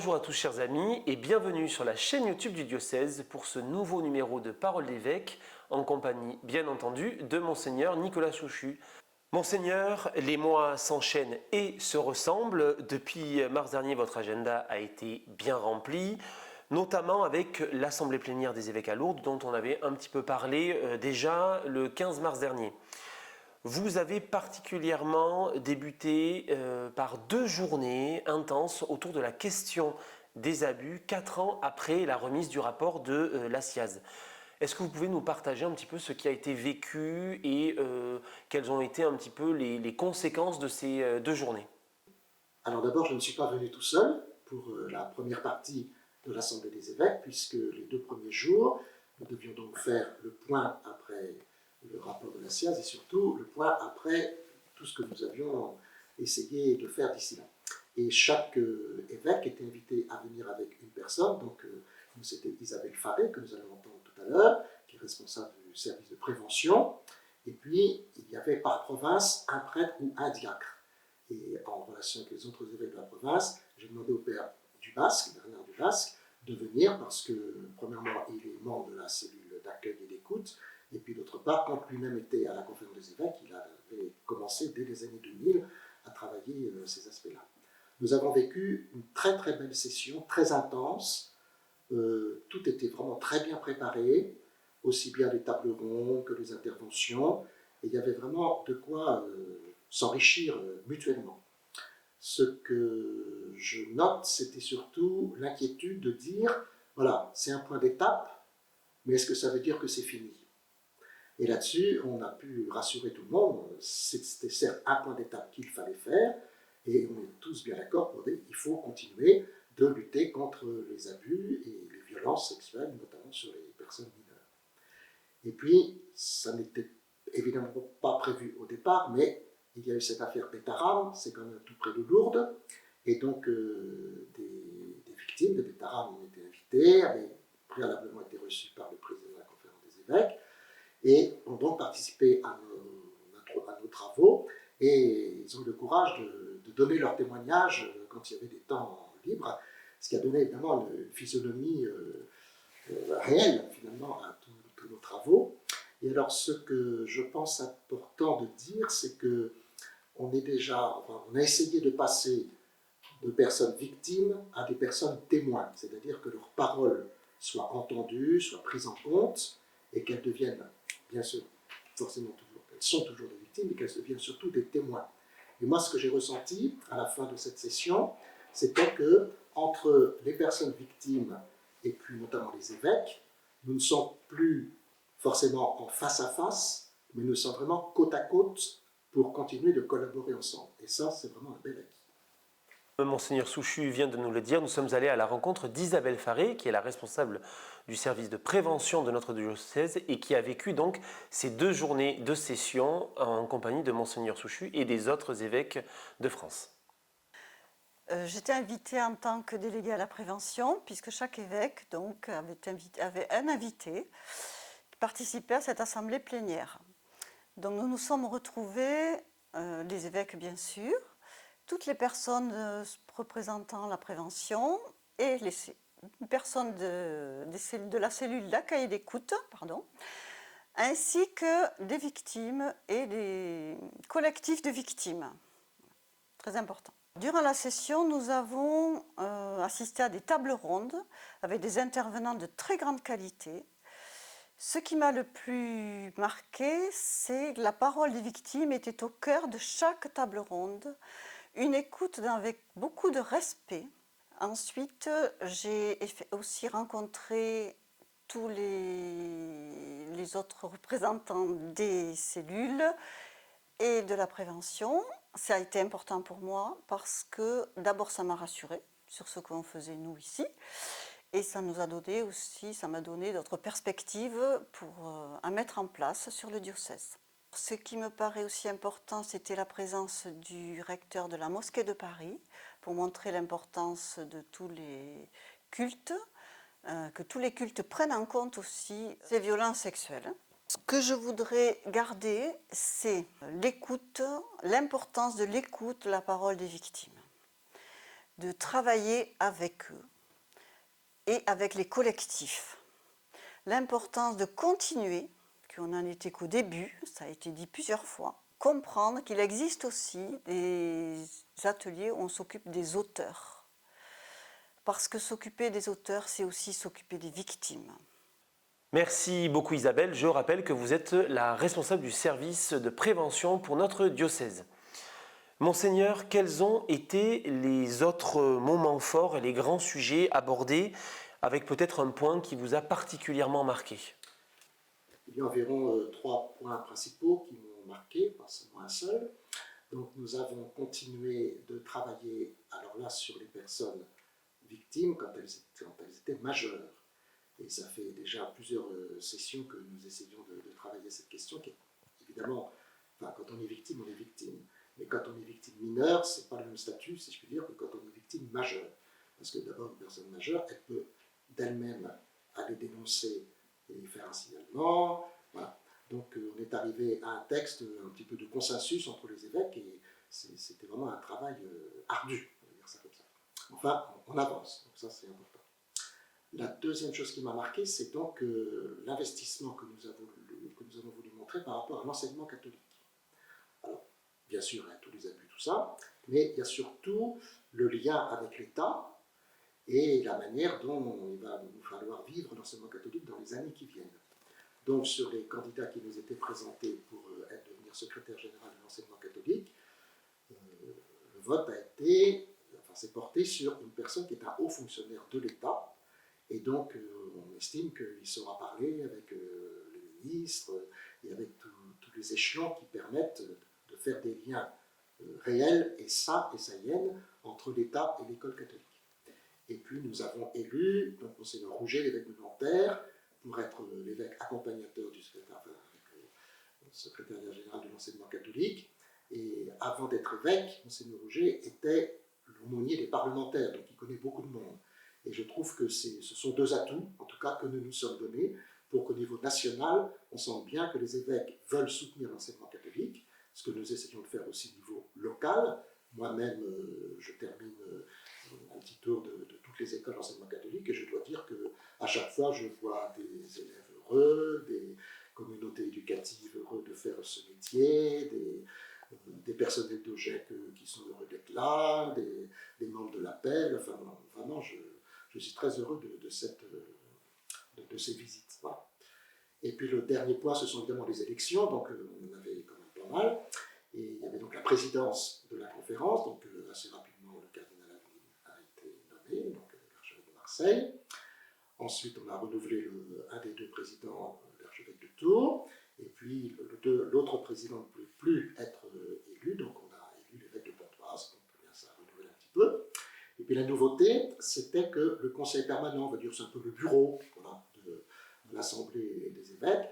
Bonjour à tous chers amis et bienvenue sur la chaîne YouTube du diocèse pour ce nouveau numéro de Parole d'évêque en compagnie bien entendu de Monseigneur Nicolas Souchu. Monseigneur, les mois s'enchaînent et se ressemblent. Depuis mars dernier, votre agenda a été bien rempli, notamment avec l'Assemblée plénière des évêques à Lourdes dont on avait un petit peu parlé déjà le 15 mars dernier. Vous avez particulièrement débuté par 2 journées intenses autour de la question des abus, 4 ans après la remise du rapport de la SIAZ. Est-ce que vous pouvez nous partager un petit peu ce qui a été vécu et quelles ont été un petit peu les conséquences de ces 2 journées? Alors d'abord, je ne suis pas venu tout seul pour la première partie de l'Assemblée des évêques, puisque les 2 premiers jours, nous devions donc faire le point après le rapport de la SIAZ et surtout le point après tout ce que nous avions essayé de faire d'ici là. Et chaque évêque était invité à venir avec une personne, donc nous c'était Isabelle Faré, que nous allons entendre tout à l'heure, qui est responsable du service de prévention, et puis il y avait par province un prêtre ou un diacre. Et en relation avec les autres évêques de la province, j'ai demandé au père Dubasque, Bernard Dubasque, de venir parce que, premièrement, il est membre de la cellule d'accueil et d'écoute, et puis d'autre part, quand lui-même était à la conférence des évêques, il avait commencé dès les années 2000 à travailler ces aspects-là. Nous avons vécu une très très belle session, très intense, tout était vraiment très bien préparé, aussi bien les tables rondes que les interventions, et il y avait vraiment de quoi s'enrichir mutuellement. Ce que je note, c'était surtout l'inquiétude de dire, voilà, c'est un point d'étape, mais est-ce que ça veut dire que c'est fini? Et là-dessus, on a pu rassurer tout le monde, c'était certes un point d'étape qu'il fallait faire, et on est tous bien d'accord pour dire qu'il faut continuer de lutter contre les abus et les violences sexuelles, notamment sur les personnes mineures. Et puis, ça n'était évidemment pas prévu au départ, mais il y a eu cette affaire Bétaram, c'est quand même tout près de Lourdes, et donc des victimes de Bétaram ont été invitées, avaient préalablement été reçues par le président de la conférence des évêques, et ont donc participé à nos travaux, et ils ont eu le courage de donner leur témoignage quand il y avait des temps libres, ce qui a donné évidemment une physionomie réelle finalement à tous nos travaux. Et alors ce que je pense important de dire, c'est que on a essayé de passer de personnes victimes à des personnes témoins, c'est-à-dire que leurs paroles soient entendues, soient prises en compte, et qu'elles deviennent, bien sûr, forcément toujours, elles sont toujours des victimes, mais qu'elles deviennent surtout des témoins. Et moi, ce que j'ai ressenti à la fin de cette session, c'était que entre les personnes victimes et puis notamment les évêques, nous ne sommes plus forcément en face à face, mais nous sommes vraiment côte à côte pour continuer de collaborer ensemble. Et ça, c'est vraiment un bel acquis. Monseigneur Souchu vient de nous le dire, nous sommes allés à la rencontre d'Isabelle Faré, qui est la responsable du service de prévention de notre diocèse et qui a vécu donc ces 2 journées de session en compagnie de Monseigneur Souchu et des autres évêques de France. J'étais invitée en tant que déléguée à la prévention, puisque chaque évêque donc, avait un invité qui participait à cette assemblée plénière. Donc nous nous sommes retrouvés, les évêques bien sûr, toutes les personnes représentant la prévention et les personnes de la cellule d'accueil et d'écoute, ainsi que des victimes et des collectifs de victimes. Très important. Durant la session, nous avons assisté à des tables rondes avec des intervenants de très grande qualité. Ce qui m'a le plus marqué, c'est que la parole des victimes était au cœur de chaque table ronde, une écoute avec beaucoup de respect. Ensuite, j'ai aussi rencontré tous les autres représentants des cellules et de la prévention. Ça a été important pour moi parce que d'abord ça m'a rassurée sur ce qu'on faisait nous ici et ça m'a donné d'autres perspectives à mettre en place sur le diocèse. Ce qui me paraît aussi important, c'était la présence du recteur de la mosquée de Paris pour montrer l'importance de tous les cultes, que tous les cultes prennent en compte aussi ces violences sexuelles. Ce que je voudrais garder, c'est l'écoute, l'importance de l'écoute de la parole des victimes. de travailler avec eux et avec les collectifs. L'importance de continuer, qu'on n'en était qu'au début, ça a été dit plusieurs fois, comprendre qu'il existe aussi des ateliers où on s'occupe des auteurs. Parce que s'occuper des auteurs, c'est aussi s'occuper des victimes. Merci beaucoup Isabelle. Je rappelle que vous êtes la responsable du service de prévention pour notre diocèse. Monseigneur, quels ont été les autres moments forts et les grands sujets abordés, avec peut-être un point qui vous a particulièrement marqué? Il y a environ 3 points principaux qui m'ont marqué, pas seulement un seul. Donc nous avons continué de travailler, alors là, sur les personnes victimes quand elles étaient majeures. Et ça fait déjà plusieurs sessions que nous essayons de travailler cette question, qui est évidemment, enfin, quand on est victime, on est victime. Mais quand on est victime mineure, ce n'est pas le même statut, si je puis dire, que quand on est victime majeure. Parce que d'abord, une personne majeure, elle peut d'elle-même aller dénoncer et faire un signalement. Voilà. Donc on est arrivé à un texte, un petit peu de consensus entre les évêques, et c'était vraiment un travail ardu, on va dire ça comme ça. Enfin, on avance, donc ça c'est important. La deuxième chose qui m'a marqué, c'est donc l'investissement que nous avons voulu montrer par rapport à l'enseignement catholique. Alors, bien sûr, il y a tous les abus, tout ça, mais il y a surtout le lien avec l'État et la manière dont il va nous falloir vivre l'enseignement catholique dans les années qui viennent. Donc, sur les candidats qui nous étaient présentés pour devenir secrétaire général de l'enseignement catholique, le vote s'est porté sur une personne qui est un haut fonctionnaire de l'État. Et donc, on estime qu'il saura parler avec les ministres et avec tous les échelons qui permettent de faire des liens réels et sains et saïennes entre l'État et l'école catholique. Et puis, nous avons élu donc, Monseigneur Rouget, l'évêque de Nanterre, pour être l'évêque accompagnateur du secrétariat général de l'enseignement catholique. Et avant d'être évêque, Monseigneur Rouget était l'aumônier des parlementaires, donc il connaît beaucoup de monde. Et je trouve que ce sont deux atouts, en tout cas que nous nous sommes donnés, pour qu'au niveau national, on sente bien que les évêques veulent soutenir l'enseignement catholique, ce que nous essayons de faire aussi au niveau local. Moi-même, je termine un petit tour de toutes les écoles d'enseignement catholique, et je dois dire qu'à chaque fois, je vois des élèves heureux, des communautés éducatives heureux de faire ce métier, des personnels d'OGEC qui sont heureux d'être là, des membres de l'appel. Enfin, vraiment, je suis très heureux de ces visites. Voilà. Et puis le dernier point, ce sont évidemment les élections, donc on en avait quand même pas mal. Et il y avait donc la présidence de la conférence, donc assez rapidement le cardinal a été nommé, donc l'archevêque de Marseille. Ensuite, on a renouvelé un des deux présidents, l'archevêque de Tours, et puis l'autre président ne pouvait plus être élu, donc on a élu l'évêque de Pontoise, donc bien, ça a renouvelé un petit peu. Et puis la nouveauté, c'était que le conseil permanent, on va dire c'est un peu le bureau voilà, de l'Assemblée des évêques,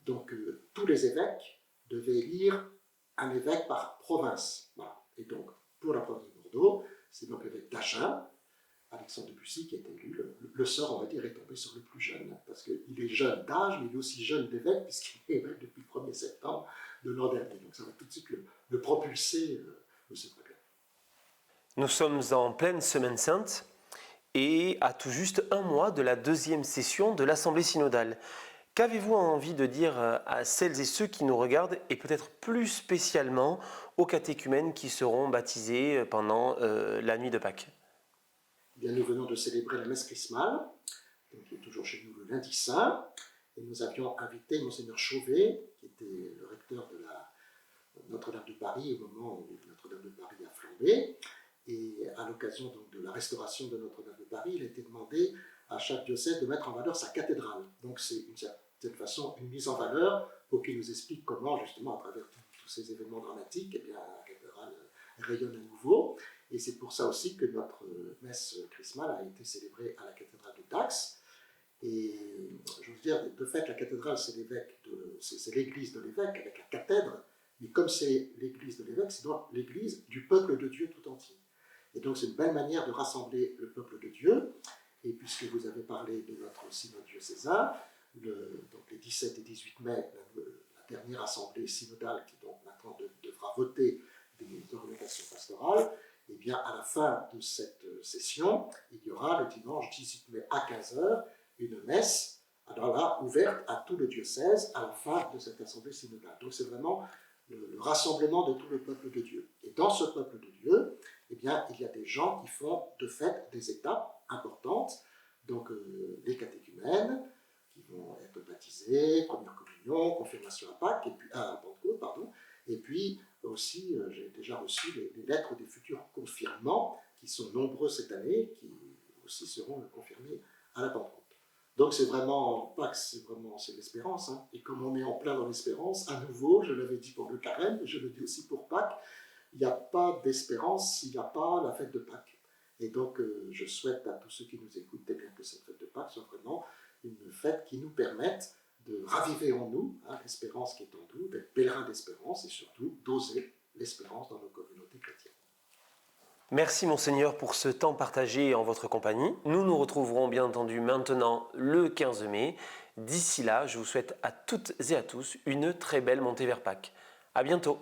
donc tous les évêques devaient élire un évêque par province. Voilà. Et donc, pour la province de Bordeaux, c'est donc l'évêque d'Agen, Alexandre de Bussy, qui a été élu. Le sort, on va dire, est tombé sur le plus jeune, parce qu'il est jeune d'âge, mais il est aussi jeune d'évêque, puisqu'il est évêque depuis le 1er septembre de l'an dernier. Donc ça va tout de suite le propulser, monsieur Président. Nous sommes en pleine Semaine Sainte et à tout juste un mois de la deuxième session de l'Assemblée synodale. Qu'avez-vous envie de dire à celles et ceux qui nous regardent et peut-être plus spécialement aux catéchumènes qui seront baptisés pendant la nuit de Pâques? Bien, nous venons de célébrer la messe chrismale, donc qui est toujours chez nous le lundi saint, et nous avions invité Monseigneur Chauvet, qui était le recteur de Notre-Dame de Paris au moment où Notre-Dame de Paris a flambé. Et à l'occasion donc, de la restauration de Notre-Dame de Paris, il a été demandé à chaque diocèse de mettre en valeur sa cathédrale. Donc c'est d'une certaine façon une mise en valeur pour qu'il nous explique comment, justement, à travers tous ces événements dramatiques, eh bien, la cathédrale rayonne à nouveau. Et c'est pour ça aussi que notre messe chrismale a été célébrée à la cathédrale de Dax. Et je veux dire, de fait, la cathédrale, c'est l'église de l'évêque avec la cathèdre, mais comme c'est l'église de l'évêque, c'est donc l'église du peuple de Dieu tout entier. Et donc c'est une belle manière de rassembler le peuple de Dieu. Et puisque vous avez parlé de notre synode diocésain, donc les 17 et 18 mai, la dernière assemblée synodale qui donc maintenant devra voter des orientations pastorales, eh bien, à la fin de cette session, il y aura le dimanche 18 mai à 15 h une messe, alors là, ouverte à tout le diocèse à la fin de cette assemblée synodale. Donc c'est vraiment le rassemblement de tout le peuple de Dieu. Et dans ce peuple de Dieu, eh bien, il y a des gens qui font de fait des étapes importantes, donc les catéchumènes, qui vont être baptisés, première communion, confirmation à Pâques, et puis, à Pentecôte, pardon, et puis aussi, j'ai déjà reçu les lettres des futurs confirmants, qui sont nombreux cette année, qui aussi seront confirmés à la Pentecôte. Donc c'est vraiment, Pâques, c'est l'espérance, hein. Et comme on est en plein dans l'espérance, à nouveau, je l'avais dit pour le carême, je le dis aussi pour Pâques, il n'y a pas d'espérance s'il n'y a pas la fête de Pâques. Et donc je souhaite à tous ceux qui nous écoutent eh bien, que cette fête de Pâques soit vraiment une fête qui nous permette de raviver en nous, hein, l'espérance qui est en nous, d'être pèlerins d'espérance et surtout d'oser l'espérance dans nos communautés chrétiennes. Merci Monseigneur pour ce temps partagé en votre compagnie. Nous nous retrouverons bien entendu maintenant le 15 mai. D'ici là, je vous souhaite à toutes et à tous une très belle montée vers Pâques. À bientôt.